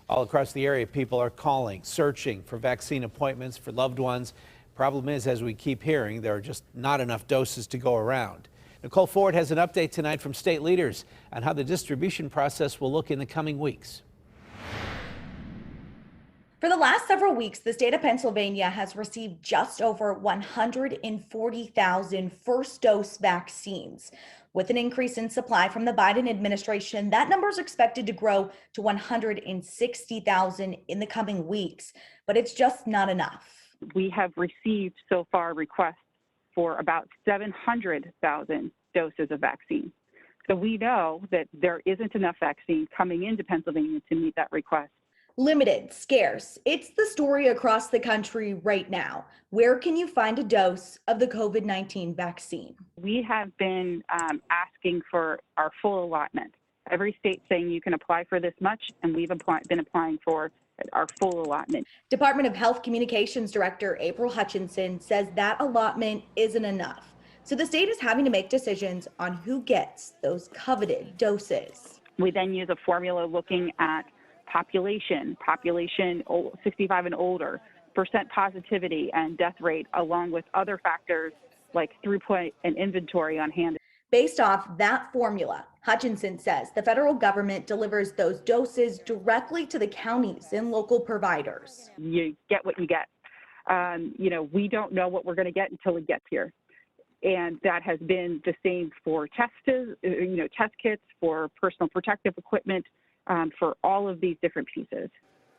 All across the area, people are calling, searching for vaccine appointments for loved ones. Problem is, as we keep hearing, there are just not enough doses to go around. Nicole Ford has an update tonight from state leaders on how the distribution process will look in the coming weeks. For the last several weeks, the state of Pennsylvania has received just over 140,000 first dose vaccines. With an increase in supply from the Biden administration, that number is expected to grow to 160,000 in the coming weeks, but it's just not enough. We have received so far requests for about 700,000 doses of vaccine. So we know that there isn't enough vaccine coming into Pennsylvania to meet that request. Limited, scarce. It's the story across the country right now. Where can you find a dose of the COVID-19 vaccine? We have been asking for our full allotment. Every state saying you can apply for this much, and we've been applying for our full allotment. Department of Health Communications Director April Hutchinson says that allotment isn't enough. So the state is having to make decisions on who gets those coveted doses. We then use a formula looking at population 65 and older, percent positivity and death rate, along with other factors like throughput and inventory on hand. Based off that formula, Hutchinson says the federal government delivers those doses directly to the counties and local providers. You get what you get. We don't know what we're going to get until it gets here. And that has been the same for test kits, for personal protective equipment, for all of these different pieces.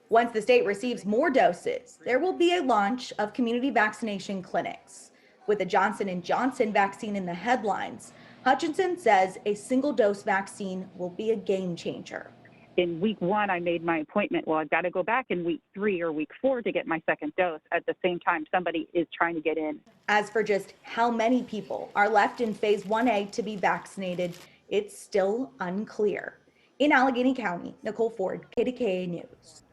Once the state receives more doses, there will be a launch of community vaccination clinics. With the Johnson & Johnson vaccine in the headlines, Hutchinson says a single-dose vaccine will be a game changer. In week 1, I made my appointment. Well, I've got to go back in week 3 or week 4 to get my second dose. At the same time, somebody is trying to get in. As for just how many people are left in phase 1A to be vaccinated, it's still unclear. In Allegheny County, Nicole Ford, KDKA News.